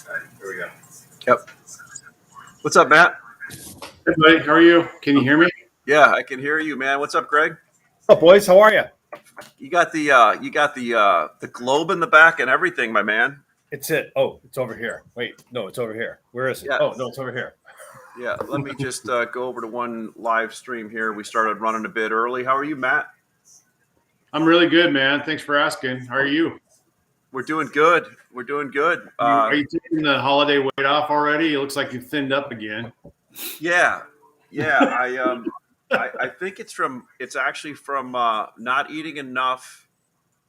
Here we go. Yep. What's up, Matt? Hey, buddy. How are you? Can you hear me? Yeah, I can hear you, man. What's up, Greg? What's up, boys? How are you? You got the globe in the back and everything, my man. It's it. Oh, it's over here. Wait, no, it's over here. Where is it? Yeah. Oh, no, it's over here. Yeah, let me just go over to one live stream here. We started running a bit early. How are you, Matt? I'm really good, man. Thanks for asking. How are you? We're doing good. We're doing good. Are you taking the holiday weight off already? It looks like you've thinned up again. Yeah. I think it's actually from not eating enough,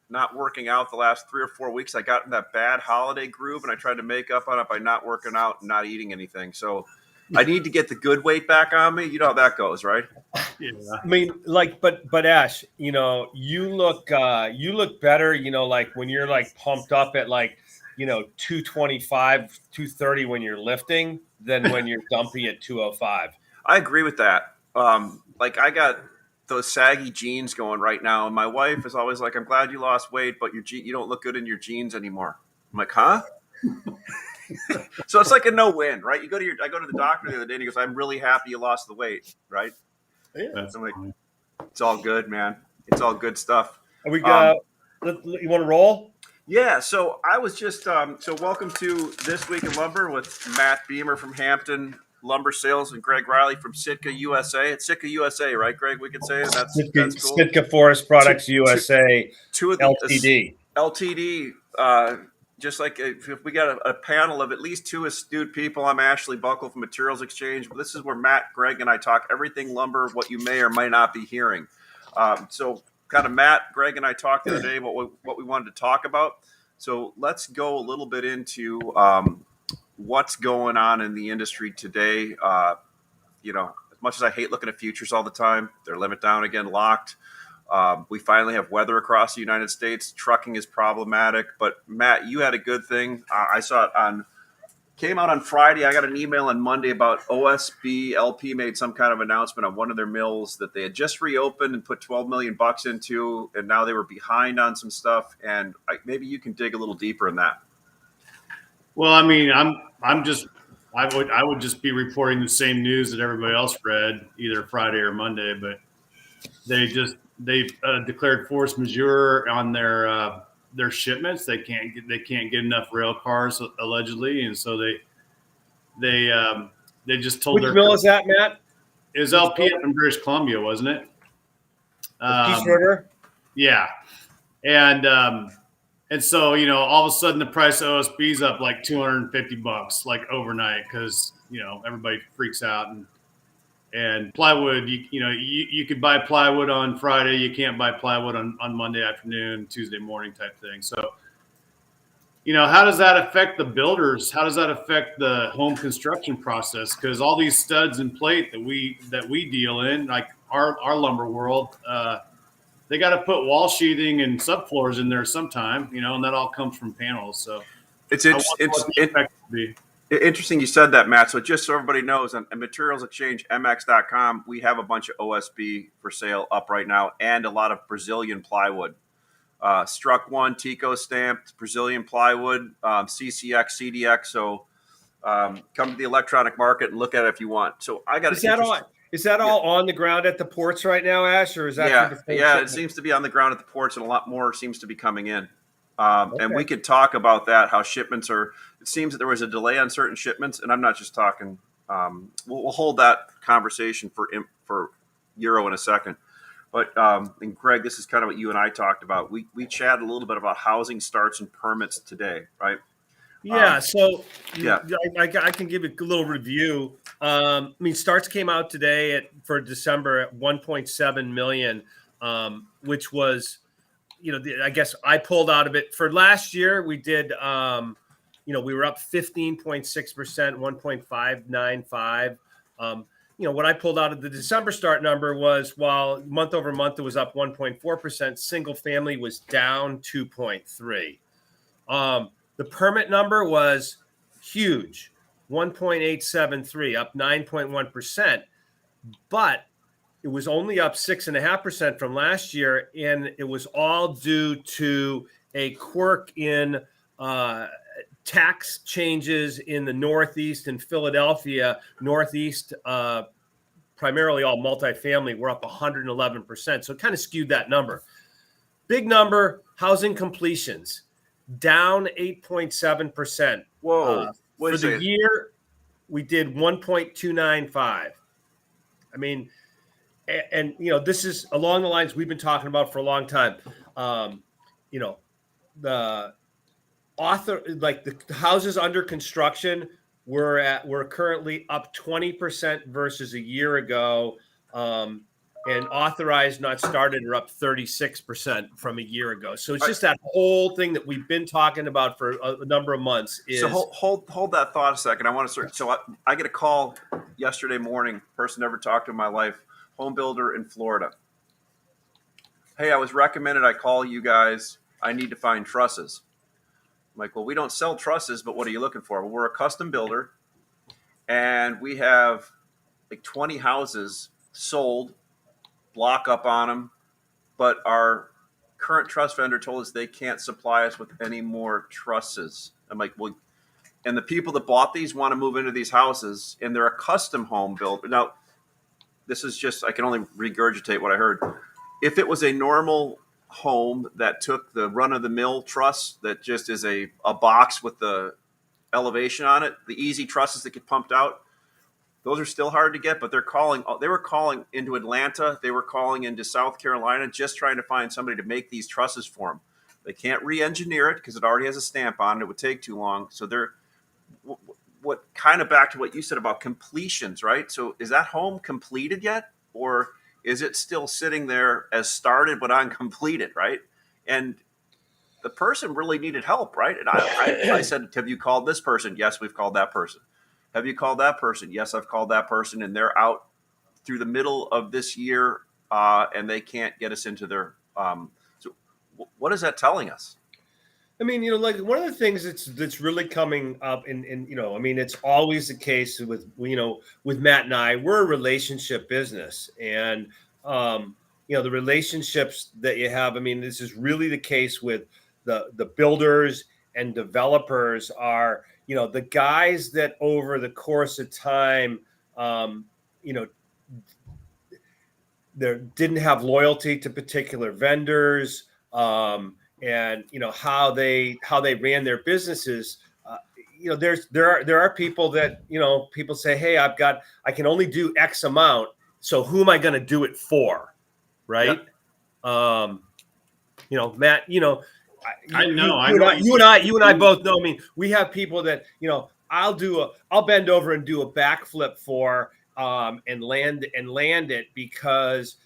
not working out the last 3 or 4 weeks. I got in that bad holiday groove, and I tried to make up on it by not working out and not eating anything. So I need to get the good weight back on me. You know how that goes, right? Yeah. I mean, but Ash, you look better, like when you're like pumped up at 225, 230 when you're lifting than when you're dumpy at 205. I agree with that. I got those saggy jeans going right now, and my wife is always like, "I'm glad you lost weight, but you don't look good in your jeans anymore." I'm like, "Huh?" So it's like a no-win, right? I go to the doctor the other day, and he goes, "I'm really happy you lost the weight," right? Yeah. I'm like, "It's all good, man. It's all good stuff." Are we you want to roll? Yeah, so I was just so welcome to This Week in Lumber with Matt Beymer from Hampton Lumber Sales and Gregg Riley from Sitka USA. It's Sitka USA, right, Greg? We could say it. That's cool. Sitka Forest Products USA, two of the LTD. Just like if we got a panel of at least two astute people, I'm Ashley Boeckholt from Materials Exchange. This is where Matt, Greg, and I talk everything lumber, what you may or may not be hearing. So kind of Matt, Greg, and I talked the other day about what we wanted to talk about. So let's go a little bit into what's going on in the industry today. As much as I hate looking at futures all the time, they're limit down again, locked. We finally have weather across the United States. Trucking is problematic, but Matt, you had a good thing. I saw it came out on Friday. I got an email on Monday about OSB LP made some kind of announcement on one of their mills that they had just reopened and put $12 million into, and now they were behind on some stuff. And maybe you can dig a little deeper in that. Well, I mean, I would just be reporting the same news that everybody else read either Friday or Monday, but they declared force majeure on their shipments. They can't get enough rail cars allegedly, and so they just told Which mill is that, Matt? It was LP up in British Columbia, wasn't it? Peace River. Yeah, and so all of a sudden the price of OSB is up like $250 like overnight because everybody freaks out and plywood. You could buy plywood on Friday. You can't buy plywood on Monday afternoon, Tuesday morning type thing. So, how does that affect the builders? How does that affect the home construction process? Because all these studs and plate that we deal in, like our lumber world, they got to put wall sheathing and subfloors in there sometime, and that all comes from panels. So it's interesting you said that, Matt. So just so everybody knows, on Materials Exchange, MX.com, we have a bunch of OSB for sale up right now and a lot of Brazilian plywood. Struck One, Tico stamped, Brazilian plywood, CCX, CDX. So come to the electronic market and look at it if you want. So I got Is that all on the ground at the ports right now, Ash, or is that? It seems to be on the ground at the ports, and a lot more seems to be coming in. And we could talk about that, how shipments are. It seems that there was a delay on certain shipments, and I'm not just talking. We'll hold that conversation for Euro in a second. But and Greg, this is kind of what you and I talked about. We chatted a little bit about housing starts and permits today, right? Yeah. I can give you a little review. Starts came out today for December at 1.7 million, which was, I guess I pulled out of it for last year. We did, we were up 15.6%, 1.595. What I pulled out of the December start number was, while month over month it was up 1.4%, single family was down 2.3. The permit number was huge, 1.873, up 9.1%, but it was only up 6.5% from last year, and it was all due to a quirk in tax changes in the Northeast and Philadelphia, Northeast, primarily all multifamily, were up 111%. So it kind of skewed that number. Big number, housing completions, down 8.7%. Whoa. For the year, we did 1.295. I mean, and this is along the lines we've been talking about for a long time. The houses under construction we're currently up 20% versus a year ago, and authorized not started are up 36% from a year ago. So it's just that whole thing that we've been talking about for a number of months. So hold that thought a second. I want to start. So I get a call yesterday morning. Person never talked to in my life. Home builder in Florida. Hey, I was recommended I call you guys. I need to find trusses. I'm like, well, we don't sell trusses, but what are you looking for? Well, we're a custom builder, and we have like 20 houses sold, block up on them, but our current truss vendor told us they can't supply us with any more trusses. I'm like, well, and the people that bought these want to move into these houses, and they're a custom home builder. Now, this is just, I can only regurgitate what I heard. If it was a normal home that took the run-of-the-mill truss that just is a box with the elevation on it, the easy trusses that get pumped out, those are still hard to get, but they were calling into Atlanta, they were calling into South Carolina, just trying to find somebody to make these trusses for them. They can't re-engineer it because it already has a stamp on it. It would take too long. So they're what kind of back to what you said about completions, right? So is that home completed yet, or is it still sitting there as started but uncompleted, right? And the person really needed help, right? And I said, have you called this person? Yes, we've called that person. Have you called that person? Yes, I've called that person, and they're out through the middle of this year, and they can't get us into their. So, what is that telling us? I mean, like one of the things that's really coming up, and I mean, it's always the case with Matt and I. We're a relationship business, and the relationships that you have. I mean, this is really the case with the builders and developers are. The guys that over the course of time, they didn't have loyalty to particular vendors, and how they ran their businesses. There are people that people say, hey, I can only do X amount, so who am I going to do it for, right? Yep. Matt, I know. You and I both know. I mean, we have people that I'll bend over and do a backflip for, and land it because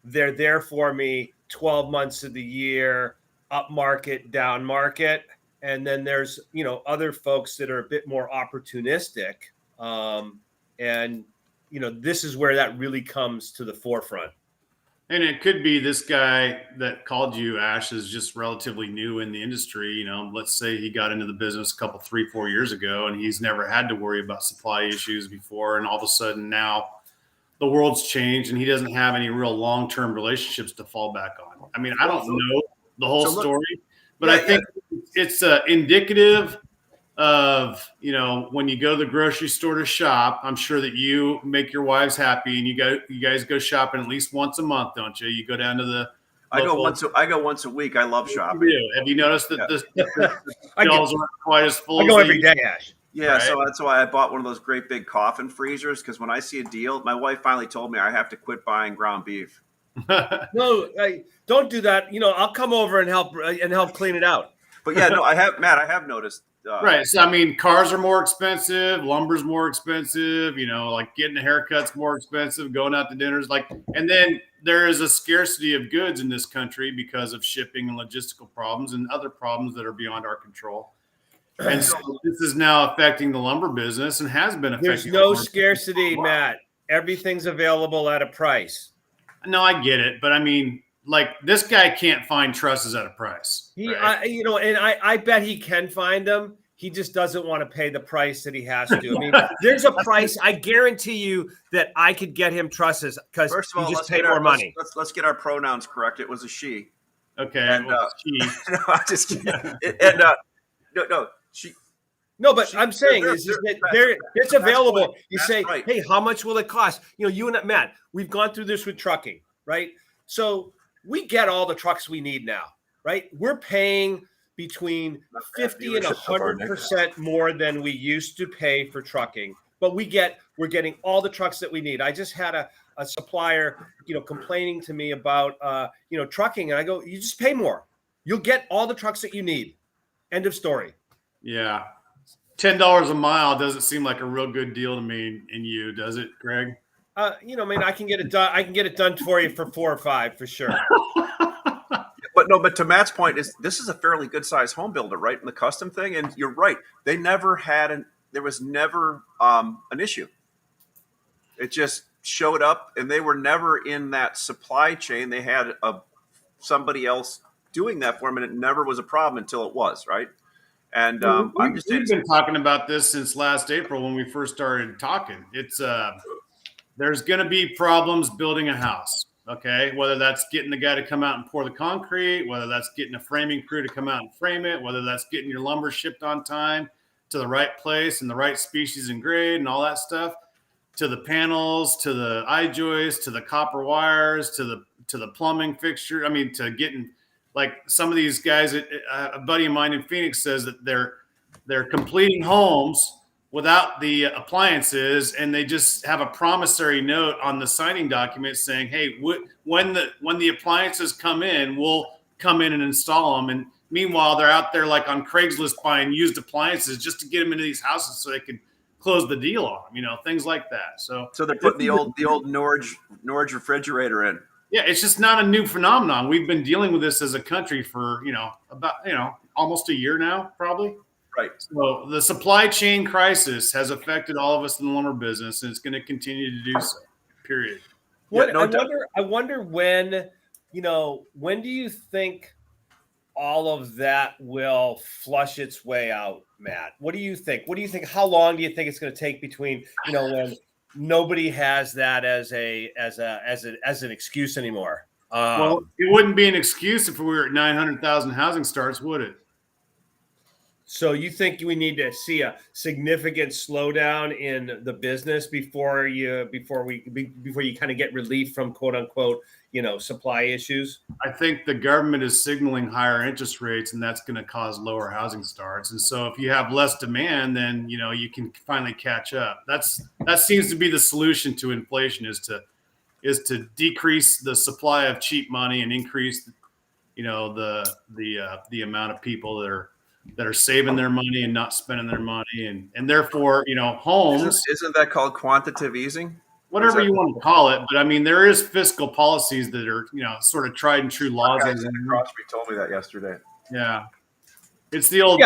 they're there for me 12 months of the year, up market, down market, and then there's other folks that are a bit more opportunistic, and this is where that really comes to the forefront. And it could be this guy that called you, Ash, is just relatively new in the industry. Let's say he got into the business a couple, 3-4 years ago, and he's never had to worry about supply issues before. And all of a sudden now the world's changed and he doesn't have any real long-term relationships to fall back on. I mean, I don't know the whole story, but I think it's indicative of, when you go to the grocery store to shop. I'm sure that you make your wives happy, and you guys go shopping at least once a month, don't you? You go down to the local, I go once a week. I love shopping. Have you noticed that the shelves aren't quite as full? I go every day, Ash. Yeah, right? So that's why I bought one of those great big coffin freezers, because when I see a deal, my wife finally told me I have to quit buying ground beef. No, don't do that. I'll come over and help clean it out. But yeah, no, I have noticed. Right. So, I mean, cars are more expensive. Lumber's more expensive. Like getting a haircut's more expensive. Going out to dinners, and then there is a scarcity of goods in this country because of shipping and logistical problems and other problems that are beyond our control. And so this is now affecting the lumber business and has been affecting. There's no scarcity, Matt. Everything's available at a price. No, I get it, but I mean, this guy can't find trusses at a price. I bet he can find them. He just doesn't want to pay the price that he has to. I mean, there's a price. I guarantee you that I could get him trusses because you just pay more money. Let's get our pronouns correct. It was a she. Okay. And, she. No, I'm just kidding. No. No, but I'm saying is that it's available. You say, right. hey, how much will it cost? You know, you and Matt, we've gone through this with trucking, right? So we get all the trucks we need now, right? We're paying between 50 and 100% more than we used to pay for trucking, but we're getting all the trucks that we need. I just had a supplier, complaining to me about, trucking, and I go, you just pay more. You'll get all the trucks that you need. End of story. Yeah. $10 a mile doesn't seem like a real good deal to me and you, does it, Greg? I can get it done. I can get it done for you for 4 or 5 for sure. But to Matt's point, this is a fairly good sized home builder, right? In the custom thing, and you're right. They never had there was never an issue. It just showed up, and they were never in that supply chain. They had somebody else doing that for them, and it never was a problem until it was, right? And we've been talking about this since last April when we first started talking. It's there's going to be problems building a house, okay? Whether that's getting the guy to come out and pour the concrete, whether that's getting a framing crew to come out and frame it, whether that's getting your lumber shipped on time to the right place and the right species and grade and all that stuff, to the panels, to the I-joists, to the copper wires, to the plumbing fixture. I mean, to getting like some of these guys, a buddy of mine in Phoenix says that they're completing homes without the appliances, and they just have a promissory note on the signing document saying, "Hey, when the appliances come in, we'll come in and install them." And meanwhile, they're out there like on Craigslist buying used appliances just to get them into these houses so they can close the deal on them. Things like that. So they're putting the old Norge refrigerator in. Yeah, it's just not a new phenomenon. We've been dealing with this as a country for, about, almost a year now, probably. Right. So the supply chain crisis has affected all of us in the lumber business, and it's going to continue to do so, period. I wonder when do you think all of that will flush its way out, Matt? What do you think? How long do you think it's going to take between, when nobody has that as an excuse anymore? Well, it wouldn't be an excuse if we were at 900,000 housing starts, would it? So you think we need to see a significant slowdown in the business before you kind of get relief from quote unquote, supply issues? I think the government is signaling higher interest rates, and that's going to cause lower housing starts. And so if you have less demand, then, you can finally catch up. That seems to be the solution to inflation is to decrease the supply of cheap money and increase, the amount of people that are saving their money and not spending their money. And therefore, homes. Isn't that called quantitative easing? Whatever you want to call it. But I mean, there is fiscal policies that are, sort of tried and true laws. Crosby told me that yesterday. Yeah. It's the old,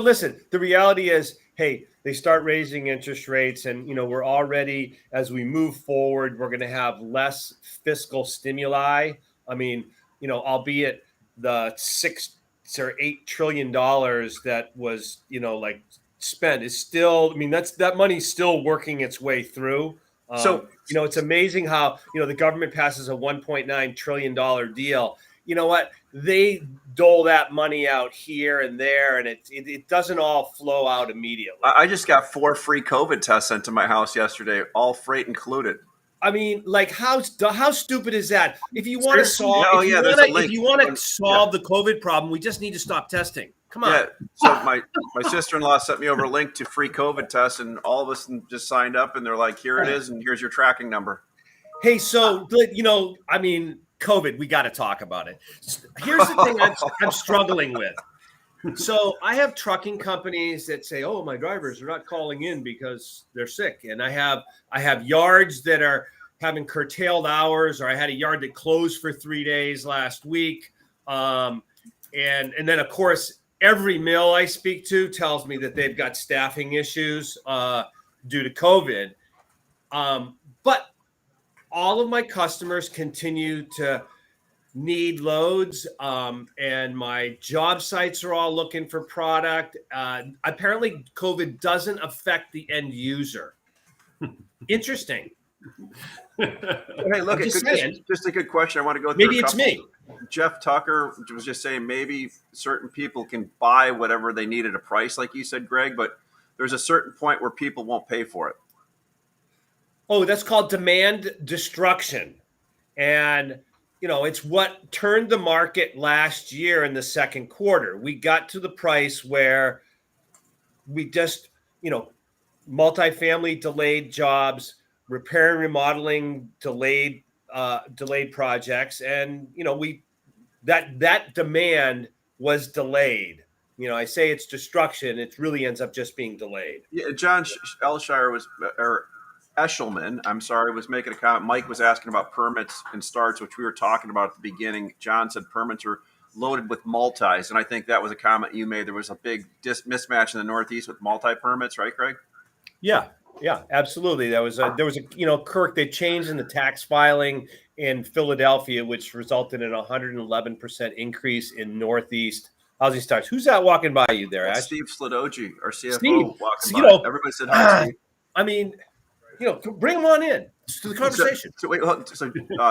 listen, the reality is, hey, they start raising interest rates and, we're already, as we move forward, we're going to have less fiscal stimuli. I mean, albeit the $6 or $8 trillion that was, spent is still, that money's still working its way through. So, it's amazing how, the government passes a $1.9 trillion deal. You know what? They dole that money out here and there, and it doesn't all flow out immediately. I just got 4 free COVID tests sent to my house yesterday, all freight included. I mean, like how stupid is that? If you want to solve, the COVID problem, we just need to stop testing. Come on. Yeah. So my sister-in-law sent me over a link to free COVID tests, and all of us just signed up, and they're like, "Here it is, and here's your tracking number." Hey, so COVID, we got to talk about it. Here's the thing I'm struggling with. So I have trucking companies that say, "Oh, my drivers are not calling in because they're sick," and I have yards that are having curtailed hours, or I had a yard that closed for 3 days last week, and then of course every mill I speak to tells me that they've got staffing issues due to COVID, but all of my customers continue to need loads, and my job sites are all looking for product. Apparently COVID doesn't affect the end user. Interesting. Hey, look, it's just a good question. I want to go through. Maybe it's me. Jeff Tucker was just saying maybe certain people can buy whatever they need at a price, like you said, Greg, but there's a certain point where people won't pay for it. Oh, that's called demand destruction. And, it's what turned the market last year in the second quarter. We got to the price where we just, multifamily delayed jobs, repair and remodeling delayed projects. And, that demand was delayed. I say it's destruction. It really ends up just being delayed. Yeah, John Elshire or Eshelman, I'm sorry, was making a comment. Mike was asking about permits and starts, which we were talking about at the beginning. John said permits are loaded with multis, and I think that was a comment you made. There was a big mismatch in the Northeast with multi permits, right, Greg? Yeah, absolutely. There was a Kirk, they changed in the tax filing in Philadelphia, which resulted in a 111% increase in Northeast housing starts. Who's that walking by you there, Ash? Steve Sladoji, our CFO, Steve, walking by. Everybody said hi, Steve. I mean, bring him on in to the conversation. So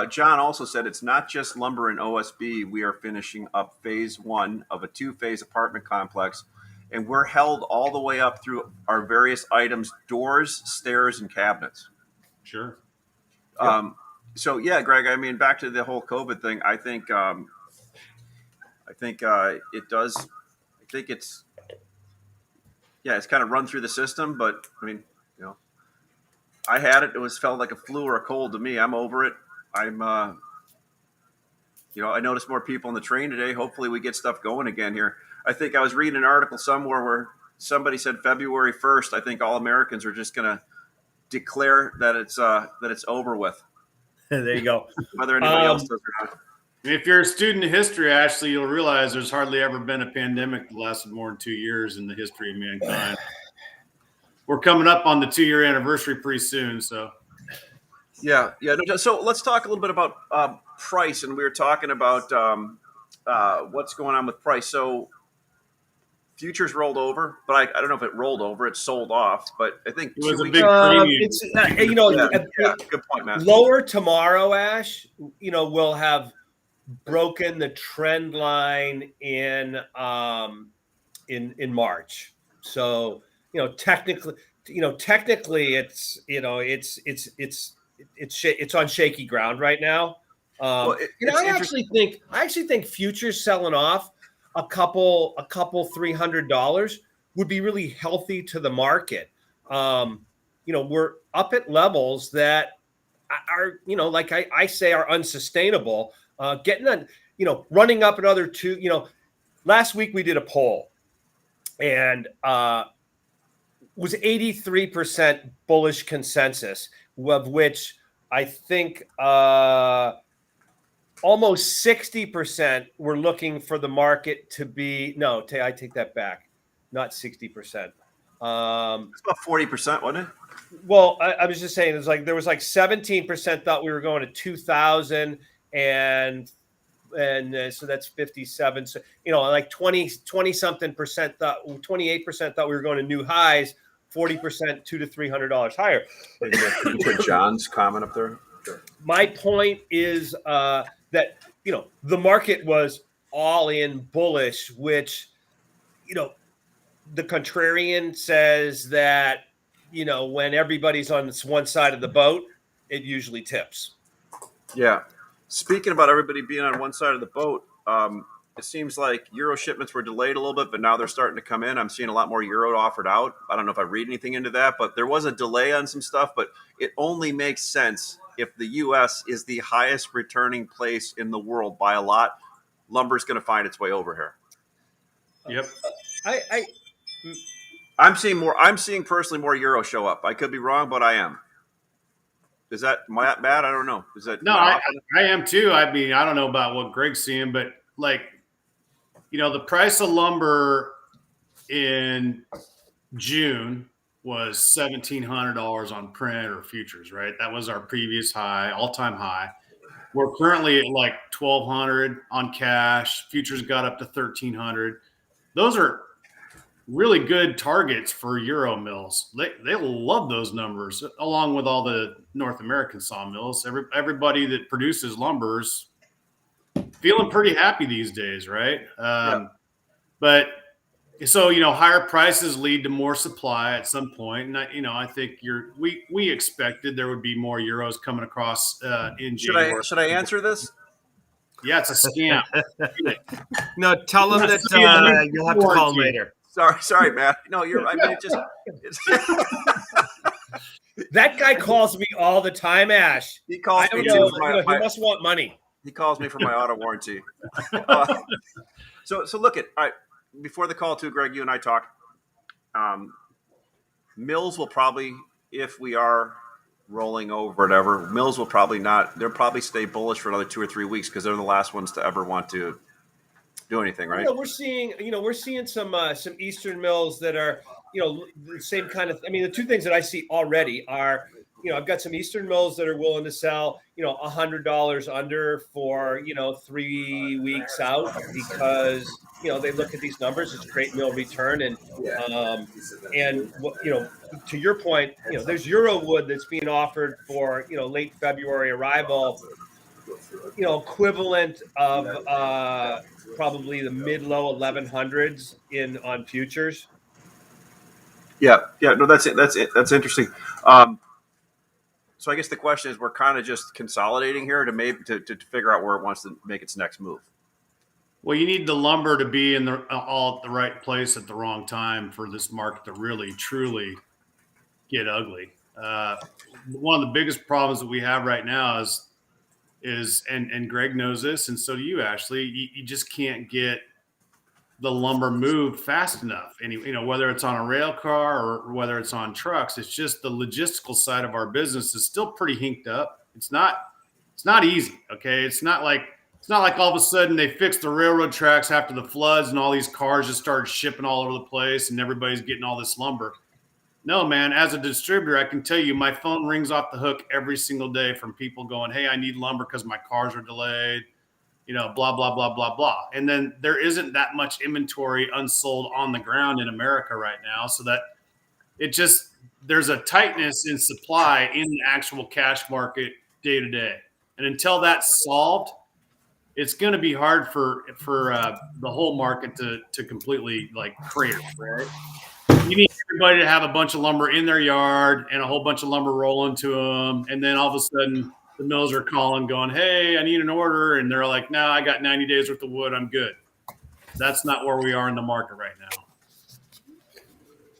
John also said it's not just lumber and OSB. We are finishing up phase 1 of a 2-phase apartment complex, and we're held all the way up through our various items: doors, stairs, and cabinets. Sure. So yeah, Greg. I mean, back to the whole COVID thing. I think it does. I think it's kind of run through the system. But I mean, I had it. It felt like a flu or a cold to me. I'm over it. I noticed more people on the train today. Hopefully we get stuff going again here. I think I was reading an article somewhere where somebody said February 1st, I think all Americans are just going to declare that it's over with. There you go. Whether anybody else does or not. If you're a student of history, Ashley, you'll realize there's hardly ever been a pandemic that lasted more than 2 years in the history of mankind. We're coming up on the 2-year anniversary pretty soon, so. Yeah. So let's talk a little bit about price, and we were talking about what's going on with price. So futures rolled over, but I don't know if it rolled over. It sold off, but I think it was a big premium. Good point, Matt. Lower tomorrow, Ash. We'll have broken the trend line in March. So technically, it's on shaky ground right now. I actually think futures selling off a couple $300 would be really healthy to the market. We're up at levels that are, like I say, are unsustainable. Running up another 2. Last week we did a poll, and was 83% bullish consensus, of which I think almost 60% were looking for the market to be I take that back, not 60%. It's about 40%, wasn't it? Well, I was just saying, there was 17% thought we were going to 2,000, and so that's 57. So 20 something percent thought, 28% thought we were going to new highs, 40% $200 to $300 higher. Can you put John's comment up there? Sure. My point is that the market was all in bullish, which the contrarian says that when everybody's on one side of the boat, it usually tips. Yeah. Speaking about everybody being on one side of the boat, it seems like euro shipments were delayed a little bit, but now they're starting to come in. I'm seeing a lot more euro offered out. I don't know if I read anything into that, but there was a delay on some stuff, but it only makes sense if the U.S. is the highest returning place in the world by a lot. Lumber's going to find its way over here. Yep. I'm seeing personally more euro show up. I could be wrong, but I am. Is that bad? I don't know. Is that no? I am too. I mean, I don't know about what Greg's seeing, but the price of lumber in June was $1,700 on print or futures, right? That was our previous high, all-time high. We're currently at $1,200 on cash. Futures got up to $1,300. Those are really good targets for euro mills. They love those numbers, along with all the North American sawmills. Everybody that produces lumbers feeling pretty happy these days, right? Yeah. But so, higher prices lead to more supply at some point. And, I think we expected there would be more euros coming across in January. Should I answer this? Yeah, it's a scam. No, tell them that you'll have to call them later. Sorry, Matt. No, you're. I mean, it's that guy calls me all the time, Ash. He calls me too. He must want money. He calls me for my auto warranty. So look at before the call too, Greg. You and I talked. Mills will probably, if we are rolling over, whatever. Mills will probably not. They'll probably stay bullish for another 2 or 3 weeks because they're the last ones to ever want to do anything, right? We're seeing some Eastern mills that are, the same kind of. I mean, the two things that I see already are, I've got some Eastern mills that are willing to sell, $100 under for, 3 weeks out because, they look at these numbers. It's great mill return. And to your point, there's Euro wood that's being offered for, late February arrival, equivalent of probably the mid-low 1100s on futures. Yeah. No, that's it. That's interesting. So I guess the question is, we're kind of just consolidating here to figure out where it wants to make its next move. Well, you need the lumber to be all at the right place at the wrong time for this market to really, truly get ugly. One of the biggest problems that we have right now is and Greg knows this, and so do you, Ashley. You just can't get the lumber moved fast enough. And whether it's on a rail car or whether it's on trucks, it's just the logistical side of our business is still pretty hinked up. It's not easy. Okay, it's not like all of a sudden they fixed the railroad tracks after the floods and all these cars just started shipping all over the place and everybody's getting all this lumber. No, man, as a distributor, I can tell you my phone rings off the hook every single day from people going, hey, I need lumber because my cars are delayed, blah, blah, blah, blah, blah. And then there isn't that much inventory unsold on the ground in America right now. So that there's a tightness in supply in the actual cash market day to day. And until that's solved, it's going to be hard for the whole market to completely crater, right? You need everybody to have a bunch of lumber in their yard and a whole bunch of lumber rolling to them. And then all of a sudden the mills are calling going, hey, I need an order. And they're like, no, I got 90 days worth of wood. I'm good. That's not where we are in the market right now.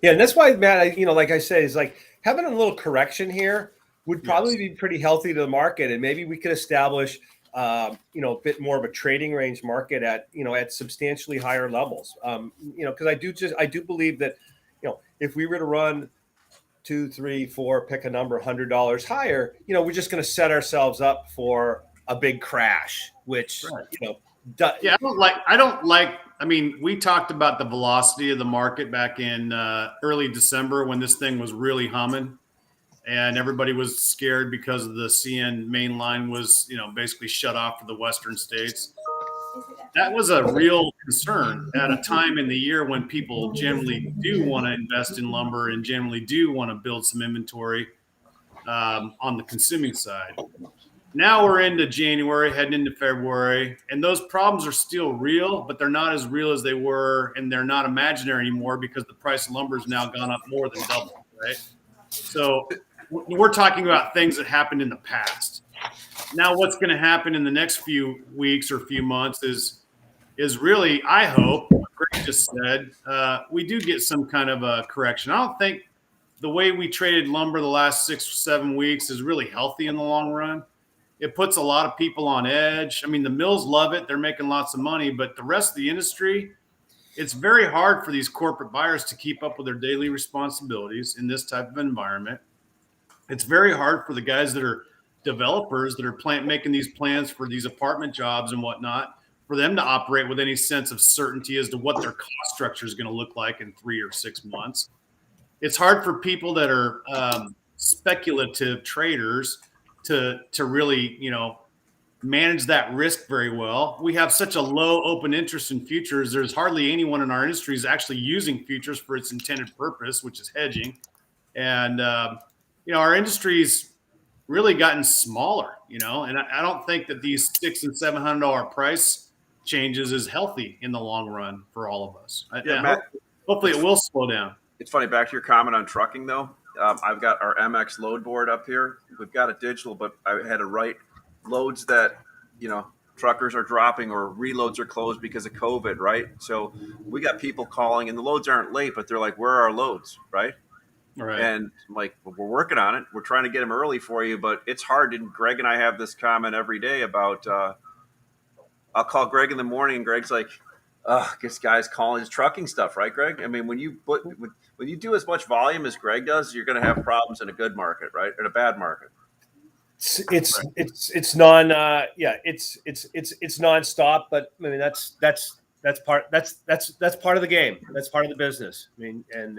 Yeah. And that's why, Matt, like I say, is having a little correction here would probably be pretty healthy to the market. And maybe we could establish, a bit more of a trading range market at substantially higher levels. Because I do believe that, if we were to run 2, 3, 4, pick a number, $100 higher, we're just going to set ourselves up for a big crash, which, right. I don't like, we talked about the velocity of the market back in early December when this thing was really humming and everybody was scared because of the CN main line was, basically shut off for the Western states. That was a real concern at a time in the year when people generally do want to invest in lumber and generally do want to build some inventory on the consuming side. Now we're into January, heading into February, and those problems are still real, but they're not as real as they were, and they're not imaginary anymore because the price of lumber has now gone up more than double, right? So we're talking about things that happened in the past. Now what's going to happen in the next few weeks or few months is really, I hope, what Greg just said, we do get some kind of a correction. I don't think the way we traded lumber the last 6 or 7 weeks is really healthy in the long run. It puts a lot of people on edge. The mills love it. They're making lots of money, but the rest of the industry, it's very hard for these corporate buyers to keep up with their daily responsibilities in this type of environment. It's very hard for the guys that are developers that are making these plans for these apartment jobs and whatnot, for them to operate with any sense of certainty as to what their cost structure is going to look like in 3 or 6 months. It's hard for people that are speculative traders to really, manage that risk very well. We have such a low open interest in futures. There's hardly anyone in our industry is actually using futures for its intended purpose, which is hedging. And, our industry's really gotten smaller, and I don't think that these $600 and $700 price changes is healthy in the long run for all of us. Yeah, Matt, hopefully it will slow down. It's funny, back to your comment on trucking, though. I've got our MX load board up here. We've got it digital, but I had to write loads that, truckers are dropping or reloads are closed because of COVID, right? So we got people calling, and the loads aren't late, but they're like, where are our loads, right? Right. And I'm like, well, we're working on it. We're trying to get them early for you, but it's hard. And Greg and I have this comment every day about, I'll call Greg in the morning, and Greg's like, this guy's calling his trucking stuff, right, Greg? I mean, when you do as much volume as Greg does, you're going to have problems in a good market, right? In a bad market. It's nonstop, but I mean that's part of the game. That's part of the business. I mean, and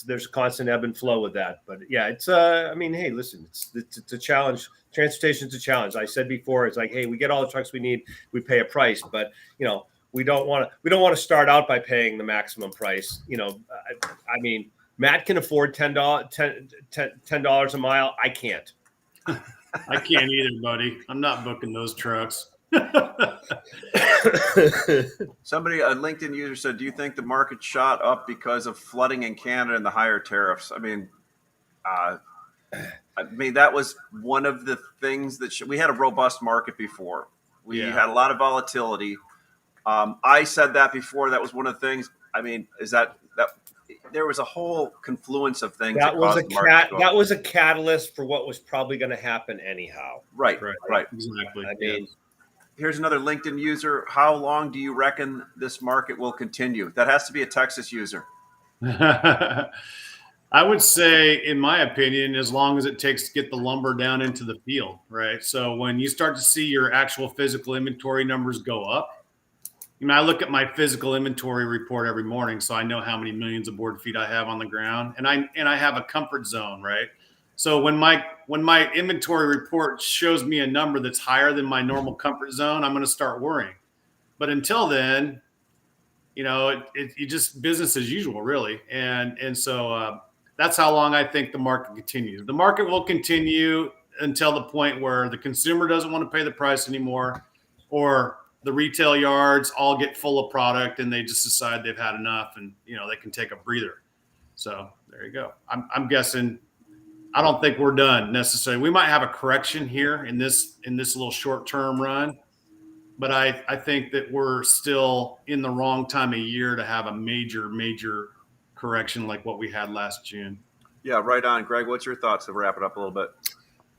there's a constant ebb and flow with that. But yeah, I mean, hey, listen, it's a challenge. Transportation's a challenge. I said before, it's like, hey, we get all the trucks we need, we pay a price, but we don't want to start out by paying the maximum price. I mean, Matt can afford $10 a mile. I can't. I can't either, buddy. I'm not booking those trucks. Somebody, a LinkedIn user said, do you think the market shot up because of flooding in Canada and the higher tariffs? I mean, that was one of the things that we had a robust market before. We had a lot of volatility. I said that before. That was one of the things. I mean, is that there was a whole confluence of things that was a catalyst for what was probably going to happen anyhow. Right. Exactly. I mean, here's another LinkedIn user. How long do you reckon this market will continue? That has to be a Texas user. I would say, in my opinion, as long as it takes to get the lumber down into the field, right? So when you start to see your actual physical inventory numbers go up, I look at my physical inventory report every morning, so I know how many millions of board feet I have on the ground, and I have a comfort zone, right? So when my inventory report shows me a number that's higher than my normal comfort zone, I'm going to start worrying. But until then, it just business as usual, really, and so that's how long I think the market continues. The market will continue until the point where the consumer doesn't want to pay the price anymore, or the retail yards all get full of product and they just decide they've had enough, and they can take a breather. So there you go. I'm guessing. I don't think we're done necessarily. We might have a correction here in this little short-term run, but I think that we're still in the wrong time of year to have a major correction like what we had last June. Yeah, right on, Greg. What's your thoughts to wrap it up a little bit?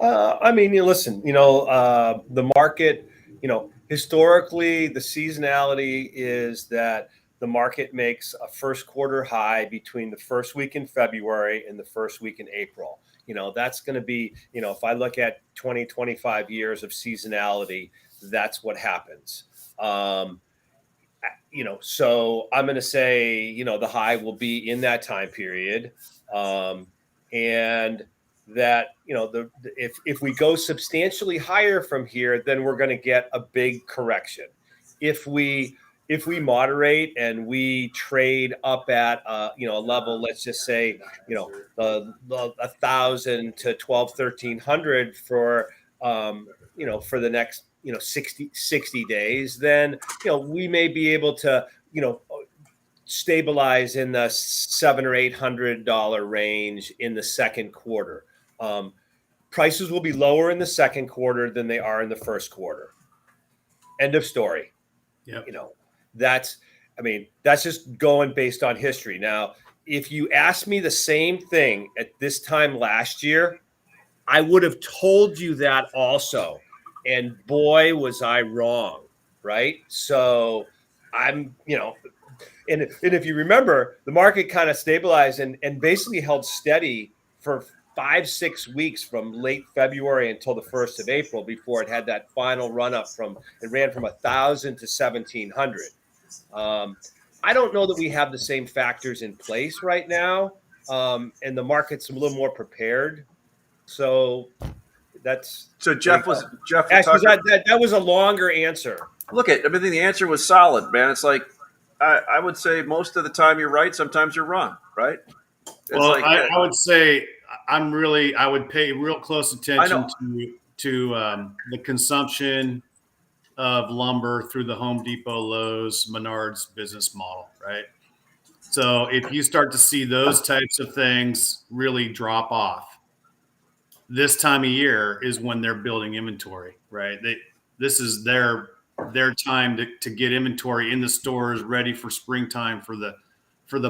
I mean, listen, the market, historically, the seasonality is that the market makes a first quarter high between the first week in February and the first week in April. That's going to be, if I look at 20, 25 years of seasonality, that's what happens. So I'm going to say, the high will be in that time period. And that, if we go substantially higher from here, then we're going to get a big correction. If we moderate and we trade up at a level, let's just say, the 1,000 to 1,200, 1,300 for for the next 60 days, then we may be able to stabilize in the $700 or $800 range in the second quarter. Prices will be lower in the second quarter than they are in the first quarter. End of story. Yep. That's just going based on history. Now, if you asked me the same thing at this time last year, I would have told you that also. And boy, was I wrong, right? So I'm, and if you remember, the market kind of stabilized and basically held steady for 5-6 weeks from late February until the 1st of April before it had that final run up it ran from 1,000 to 1,700. I don't know that we have the same factors in place right now. And the market's a little more prepared. So Jeff was actually that was a longer answer. Look at, the answer was solid, man. It's like, I would say most of the time you're right. Sometimes you're wrong, right? I would say I would pay real close attention to the consumption of lumber through the Home Depot, Lowe's, Menards business model, right? So if you start to see those types of things really drop off, this time of year is when they're building inventory, right? This is their time to get inventory in the stores ready for springtime for the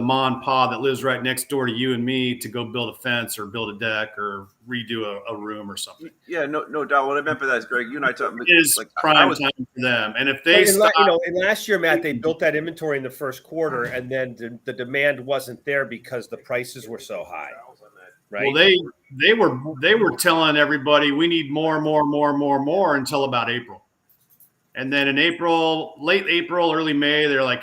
ma and pa that lives right next door to you and me to go build a fence or build a deck or redo a room or something. Yeah, no doubt. What I meant by that is, Greg, you and I talked. It is like prime time for them, and if they stop, in last year, Matt, they built that inventory in the first quarter, and then the demand wasn't there because the prices were so high. Right. Well, they were telling everybody we need more until about April. And then in April, late April, early May, they're like,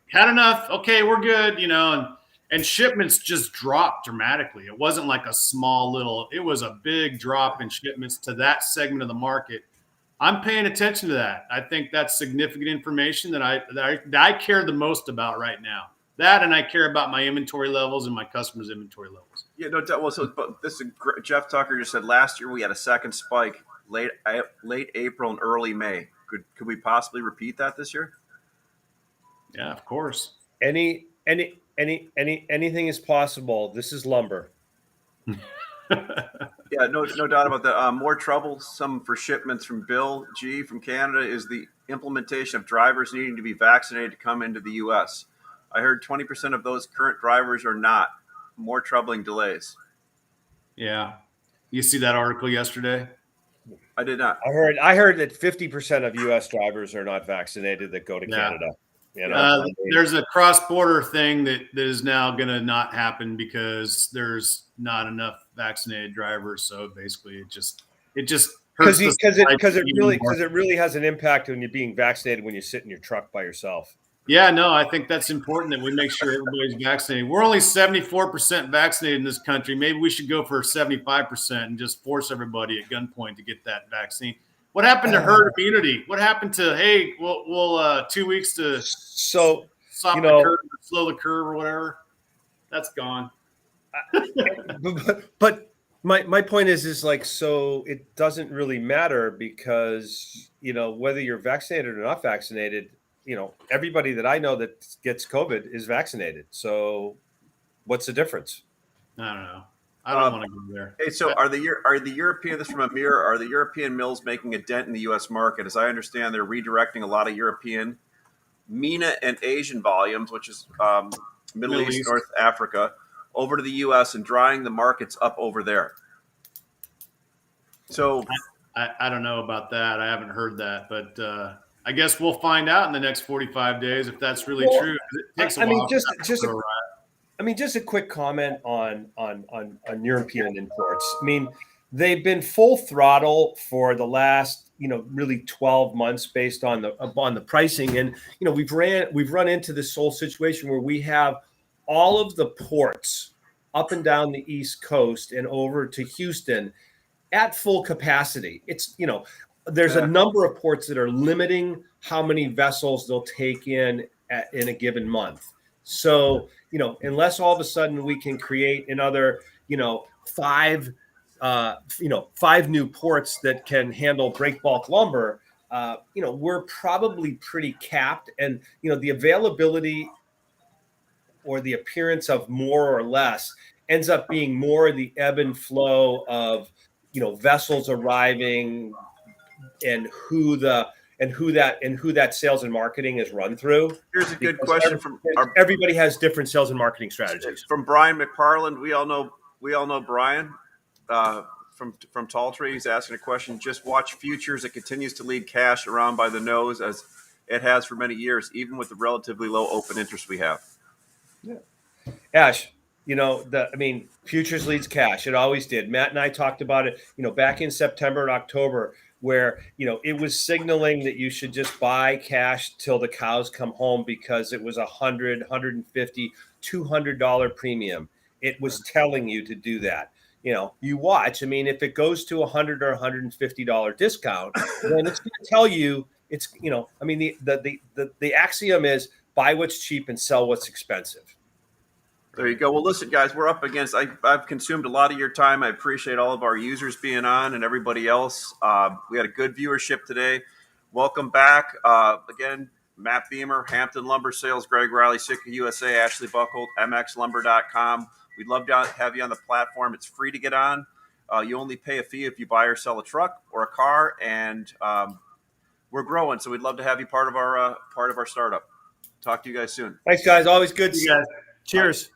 had enough. Okay, we're good, and shipments just dropped dramatically. It wasn't like a small it was a big drop in shipments to that segment of the market. I'm paying attention to that. I think that's significant information that I care the most about right now. That, and I care about my inventory levels and my customers' inventory levels. Yeah, no doubt. Well, but this is Jeff Tucker just said last year we had a second spike late April and early May. Could we possibly repeat that this year? Yeah, of course. Anything is possible. This is lumber. Yeah, no doubt about that. More troublesome for shipments from Bill G from Canada is the implementation of drivers needing to be vaccinated to come into the U.S. I heard 20% of those current drivers are not. More troubling delays. Yeah. You see that article yesterday? I did not. I heard that 50% of U.S. drivers are not vaccinated that go to Canada. There's a cross-border thing that is now going to not happen because there's not enough vaccinated drivers. So basically, it just hurts because it really has an impact when you're being vaccinated when you sit in your truck by yourself. Yeah, no, I think that's important that we make sure everybody's vaccinated. We're only 74% vaccinated in this country. Maybe we should go for 75% and just force everybody at gunpoint to get that vaccine. What happened to herd immunity? What happened to, hey, we'll 2 weeks to stop the curve or slow the curve or whatever? That's gone. But my point is like, so it doesn't really matter because, whether you're vaccinated or not vaccinated, everybody that I know that gets COVID is vaccinated. So what's the difference? I don't know. I don't want to go there. Hey, so are the European, this from a mirror, are the European mills making a dent in the U.S. market? As I understand, they're redirecting a lot of European, MENA, and Asian volumes, which is Middle East, North Africa, over to the U.S. and drying the markets up over there. So I don't know about that. I haven't heard that, but I guess we'll find out in the next 45 days if that's really true. It takes a while. Just a quick comment on European imports. I mean, they've been full throttle for the last, really 12 months based on the pricing. And, we've run into this whole situation where we have all of the ports up and down the East Coast and over to Houston at full capacity. It's, there's a number of ports that are limiting how many vessels they'll take in a given month. So, unless all of a sudden we can create another, 5 new ports that can handle break bulk lumber, we're probably pretty capped. And, the availability or the appearance of more or less ends up being more the ebb and flow of, vessels arriving and who that sales and marketing is run through. Here's a good question from everybody has different sales and marketing strategies. From Brian McParland. We all know Brian from Tall Tree. He's asking a question. Just watch futures. It continues to lead cash around by the nose as it has for many years, even with the relatively low open interest we have. Yeah, Ash. Futures leads cash. It always did. Matt and I talked about it, back in September and October, where, it was signaling that you should just buy cash till the cows come home because it was $100, $150, $200 premium. It was telling you to do that. You watch. If it goes to $100 or $150 discount, then it's going to tell you it's, the axiom is buy what's cheap and sell what's expensive. There you go. Well, listen, guys, we're up against. I've consumed a lot of your time. I appreciate all of our users being on and everybody else. We had a good viewership today. Welcome back. Again, Matt Beymer, Hampton Lumber Sales, Gregg Riley, Sitka USA, Ashley Boeckholt, mxlumber.com. We'd love to have you on the platform. It's free to get on. You only pay a fee if you buy or sell a truck or a car, and we're growing. So we'd love to have you part of our startup. Talk to you guys soon. Thanks, guys. Always good. You guys. Cheers.